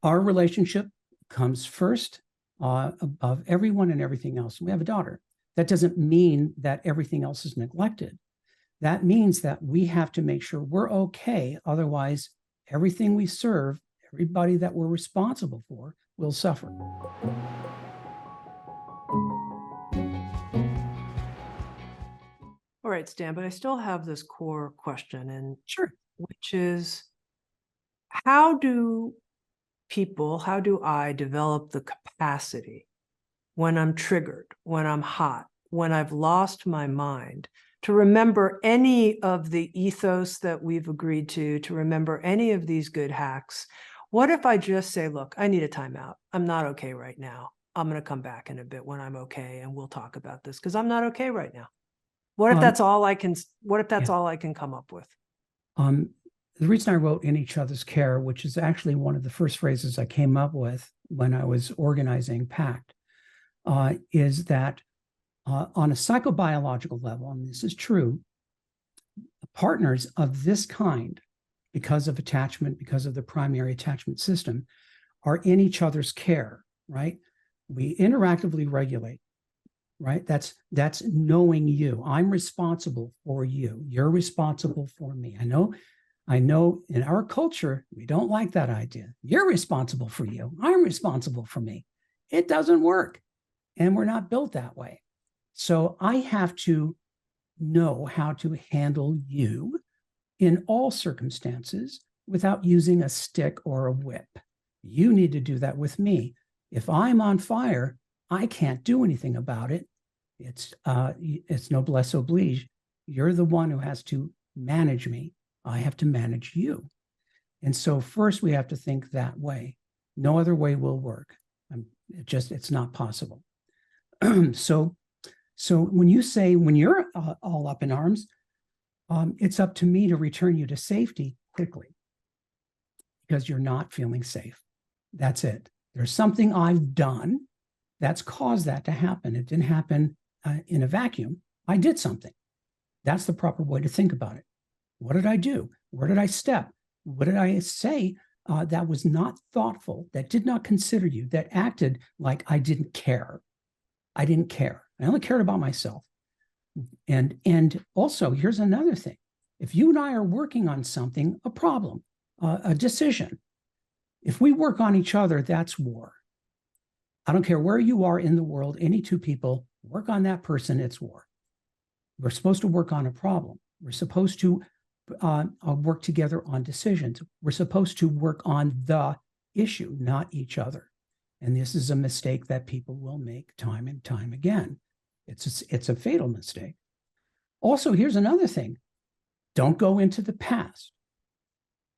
Our relationship comes first above everyone and everything else. We have a daughter. That doesn't mean that everything else is neglected. That means that we have to make sure we're okay. Otherwise, everything we serve, everybody that we're responsible for, will suffer. All right, Stan, but I still have this core question, and Sure. which is, how do I develop the capacity when I'm triggered, when I'm hot, when I've lost my mind, to remember any of the ethos that we've agreed to remember any of these good hacks? What if I just say, look, I need a timeout. I'm not okay right now. I'm going to come back in a bit when I'm okay, and we'll talk about this because I'm not okay right now. What if that's all I can, all I can come up with? The reason I wrote In Each Other's Care, which is actually one of the first phrases I came up with when I was organizing PACT, is that on a psychobiological level, and this is true, partners of this kind, because of attachment, because of the primary attachment system, are in each other's care, right? We interactively regulate, right? That's knowing you. I'm responsible for you. You're responsible for me. I know in our culture, we don't like that idea. You're responsible for you. I'm responsible for me. It doesn't work. And we're not built that way. So I have to know how to handle you in all circumstances without using a stick or a whip. You need to do that with me. If I'm on fire, I can't do anything about it. It's noblesse oblige. You're the one who has to manage me. I have to manage you. And so first we have to think that way. No other way will work. It's not possible. So when you say, when you're all up in arms, it's up to me to return you to safety quickly because you're not feeling safe. That's it. There's something I've done that's caused that to happen. It didn't happen in a vacuum. I did something. That's the proper way to think about it. What did I do? Where did I step? What did I say that was not thoughtful, that did not consider you, that acted like I didn't care? I didn't care. I only cared about myself. And also, here's another thing. If you and I are working on something, a problem, a decision, if we work on each other, that's war. I don't care where you are in the world, any two people, work on that person, it's war. We're supposed to work on a problem. We're supposed to work together on decisions. We're supposed to work on the issue, not each other. And this is a mistake that people will make time and time again. It's a fatal mistake. Also, here's another thing. Don't go into the past.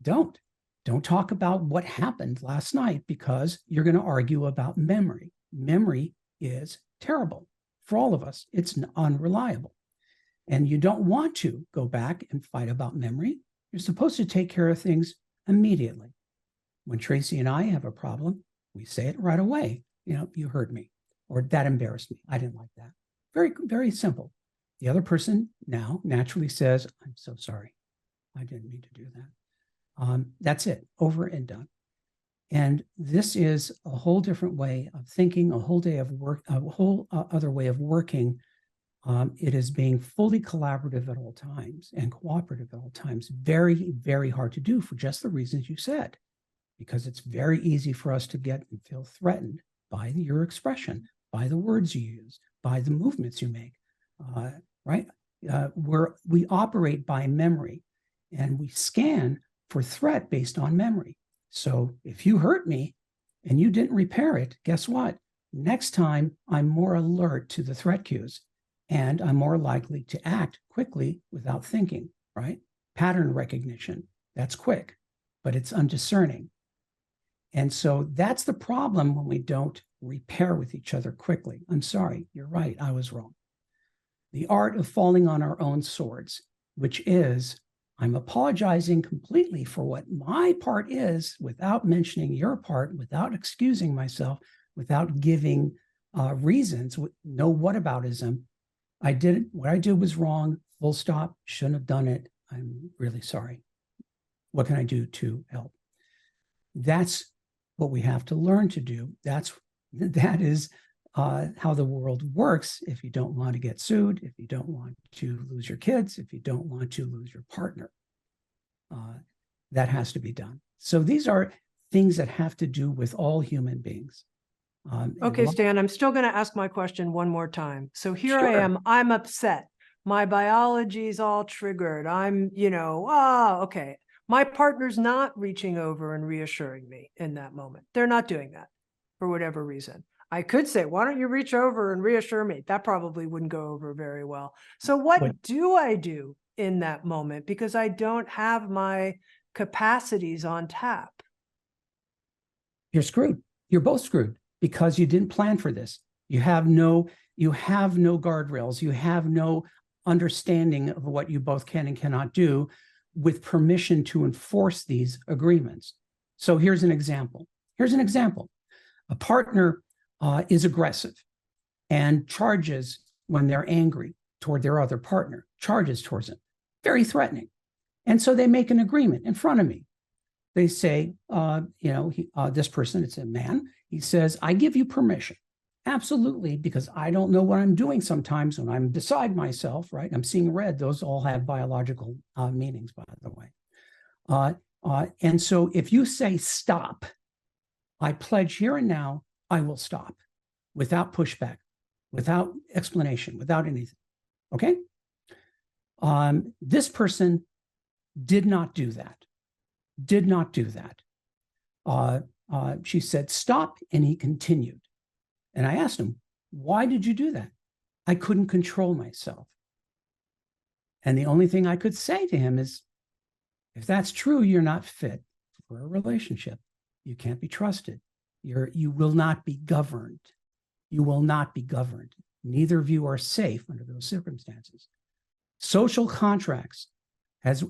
Don't talk about what happened last night because you're going to argue about memory. Memory is terrible for all of us. It's unreliable. And you don't want to go back and fight about memory. You're supposed to take care of things immediately. When Tracy and I have a problem, we say it right away. You hurt me, or that embarrassed me. I didn't like that. Very, very simple. The other person now naturally says, I'm so sorry. I didn't mean to do that. That's it, over and done. And this is a whole different way of thinking, a whole day of work, a whole other way of working. It is being fully collaborative at all times and cooperative at all times. Very, very hard to do for just the reasons you said, because it's very easy for us to get and feel threatened by your expression, by the words you use, by the movements you make, right? We operate by memory, and we scan for threat based on memory. So if you hurt me and you didn't repair it, guess what? Next time, I'm more alert to the threat cues, and I'm more likely to act quickly without thinking, right? Pattern recognition, that's quick, but it's undiscerning. And so that's the problem when we don't repair with each other quickly. I'm sorry, you're right, I was wrong. The art of falling on our own swords, which is, I'm apologizing completely for what my part is without mentioning your part, without excusing myself, without giving reasons, no whataboutism. What I did was wrong, full stop, shouldn't have done it. I'm really sorry. What can I do to help? That's what we have to learn to do. That is how the world works. If you don't want to get sued, if you don't want to lose your kids, if you don't want to lose your partner, that has to be done. So these are things that have to do with all human beings. Okay, Stan, I'm still going to ask my question one more time. So here I Sure. am, I'm upset. My biology's all triggered. I'm, okay. My partner's not reaching over and reassuring me in that moment. They're not doing that for whatever reason. I could say, why don't you reach over and reassure me? That probably wouldn't go over very well. So what do I do in that moment? Because I don't have my capacities on tap. You're screwed. You're both screwed because you didn't plan for this. You have no guardrails. You have no understanding of what you both can and cannot do with permission to enforce these agreements. So here's an example. A partner is aggressive and charges when they're angry toward their other partner, charges towards them, very threatening. And so they make an agreement in front of me. They say, this person, it's a man, he says, I give you permission. Absolutely, because I don't know what I'm doing sometimes when I'm beside myself, right? I'm seeing red. Those all have biological meanings, by the way. And so if you say stop, I pledge here and now, I will stop without pushback, without explanation, without anything, okay? This person did not do that. She said, stop, and he continued. And I asked him, why did you do that? I couldn't control myself. And the only thing I could say to him is, if that's true, you're not fit for a relationship. You can't be trusted. You will not be governed. You will not be governed. Neither of you are safe under those circumstances. Social contracts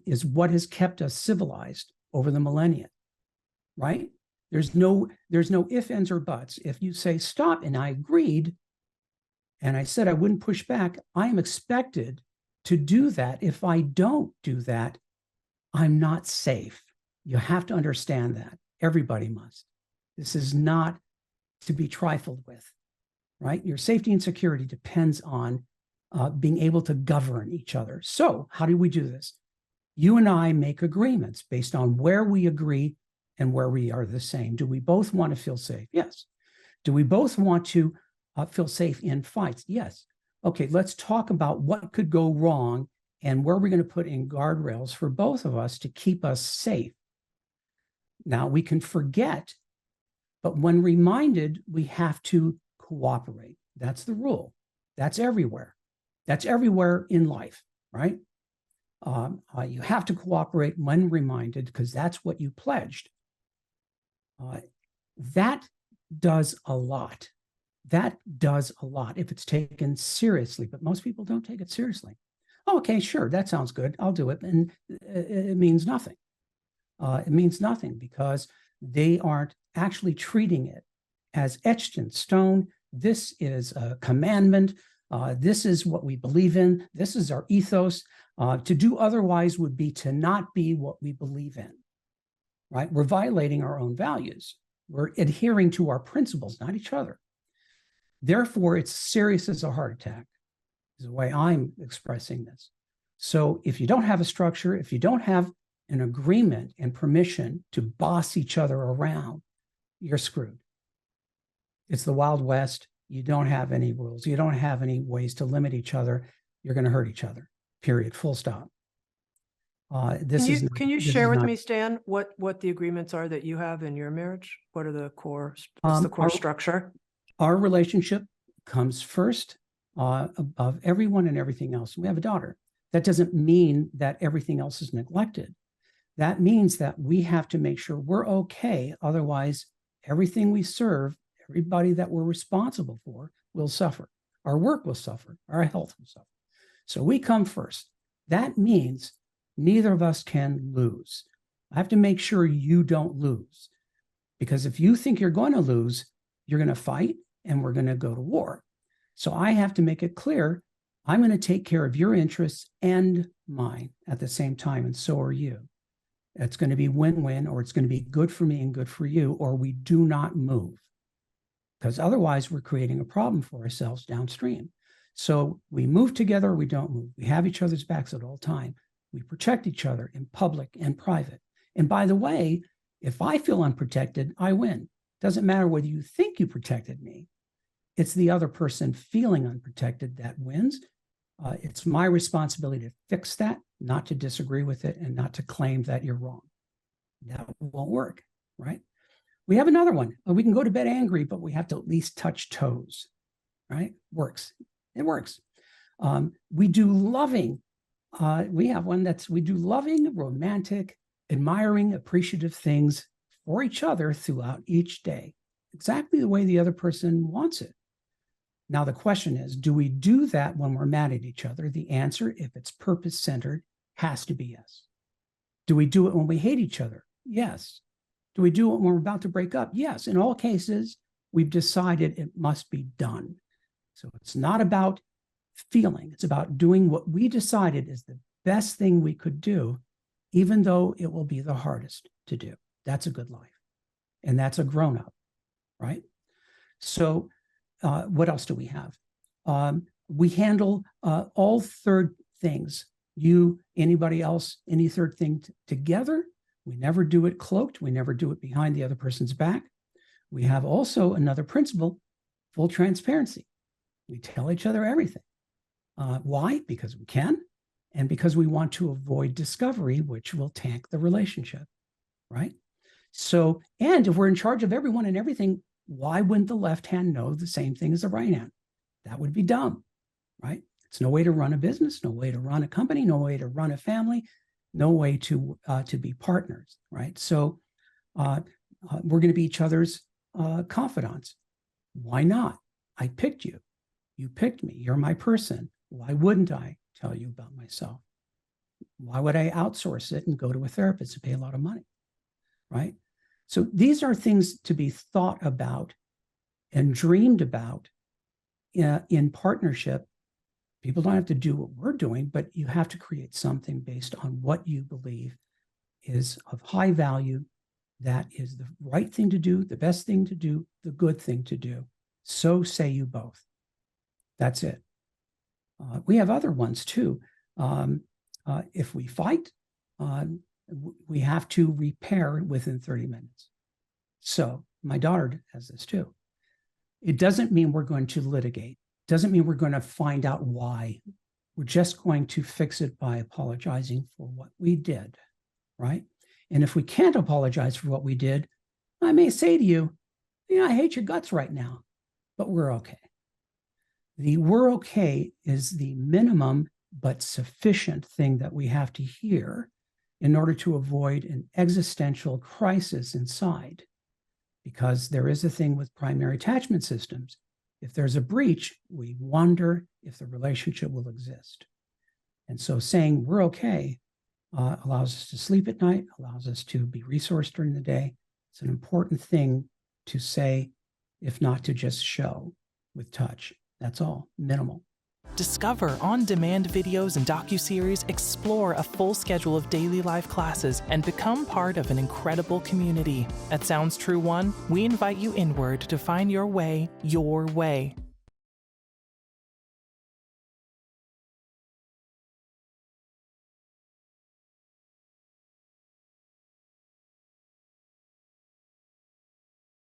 is what has kept us civilized over the millennia, right? There's no ifs, ands, or buts. If you say stop, and I agreed, and I said I wouldn't push back, I am expected to do that. If I don't do that, I'm not safe. You have to understand that. Everybody must. This is not to be trifled with, right? Your safety and security depends on being able to govern each other. So how do we do this? You and I make agreements based on where we agree and where we are the same. Do we both want to feel safe? Yes. Do we both want to feel safe in fights? Yes. Okay, let's talk about what could go wrong and where we're going to put in guardrails for both of us to keep us safe. Now, we can forget, but when reminded, we have to cooperate. That's the rule. That's everywhere. That's everywhere in life, right? You have to cooperate when reminded because that's what you pledged. That does a lot. That does a lot if it's taken seriously, but most people don't take it seriously. Oh, okay, sure, that sounds good. I'll do it. And it means nothing. It means nothing because they aren't actually treating it as etched in stone. This is a commandment. This is what we believe in. This is our ethos. To do otherwise would be to not be what we believe in, right? We're violating our own values. We're adhering to our principles, not each other. Therefore, it's serious as a heart attack, is the way I'm expressing this. So if you don't have a structure, if you don't have an agreement and permission to boss each other around, you're screwed. It's the Wild West. You don't have any rules. You don't have any ways to limit each other. You're going to hurt each other, period, full stop. Can you share with me, Stan, what the agreements are that you have in your marriage? What are the core, what's the core structure? Our relationship comes first above everyone and everything else. We have a daughter. That doesn't mean that everything else is neglected. That means that we have to make sure we're okay. Otherwise, everything we serve, everybody that we're responsible for will suffer. Our work will suffer. Our health will suffer. So we come first. That means neither of us can lose. I have to make sure you don't lose. Because if you think you're going to lose, you're going to fight and we're going to go to war. So I have to make it clear, I'm going to take care of your interests and mine at the same time, and so are you. It's going to be win-win, or it's going to be good for me and good for you, or we do not move. Because otherwise we're creating a problem for ourselves downstream. So we move together, or we don't move. We have each other's backs at all times. We protect each other in public and private. And by the way, if I feel unprotected, I win. Doesn't matter whether you think you protected me. It's the other person feeling unprotected that wins. It's my responsibility to fix that, not to disagree with it, and not to claim that you're wrong. That won't work, right? We have another one. We can go to bed angry, but we have to at least touch toes, right? Works. It works. We do loving. We have one we do loving, romantic, admiring, appreciative things for each other throughout each day, exactly the way the other person wants it. Now, the question is, do we do that when we're mad at each other? The answer, if it's purpose-centered, has to be yes. Do we do it when we hate each other? Yes. Do we do it when we're about to break up? Yes. In all cases, we've decided it must be done. So it's not about feeling. It's about doing what we decided is the best thing we could do, even though it will be the hardest to do. That's a good life. And that's a grown-up, right? So what else do we have? We handle all third things. You, anybody else, any third thing together. We never do it cloaked. We never do it behind the other person's back. We have also another principle, full transparency. We tell each other everything. Why? Because we can, and because we want to avoid discovery, which will tank the relationship, right? So, and if we're in charge of everyone and everything, why wouldn't the left hand know the same thing as the right hand? That would be dumb, right? It's no way to run a business, no way to run a company, no way to run a family, no way to be partners, right? So we're going to be each other's confidants. Why not? I picked you. You picked me. You're my person. Why wouldn't I tell you about myself? Why would I outsource it and go to a therapist and pay a lot of money, right? So these are things to be thought about and dreamed about in partnership. People don't have to do what we're doing, but you have to create something based on what you believe is of high value, that is the right thing to do, the best thing to do, the good thing to do. So say you both. That's it. We have other ones too. If we fight, we have to repair within 30 minutes. So my daughter has this too. It doesn't mean we're going to litigate. Doesn't mean we're going to find out why. We're just going to fix it by apologizing for what we did, right? And if we can't apologize for what we did, I may say to you, I hate your guts right now, but we're okay. The we're okay is the minimum but sufficient thing that we have to hear in order to avoid an existential crisis inside. Because there is a thing with primary attachment systems. If there's a breach, we wonder if the relationship will exist. And so saying we're okay allows us to sleep at night, allows us to be resourced during the day. It's an important thing to say, if not to just show with touch. That's all, minimal. Discover on-demand videos and docuseries, explore a full schedule of daily life classes, and become part of an incredible community. At Sounds True One, we invite you inward to find your way your way.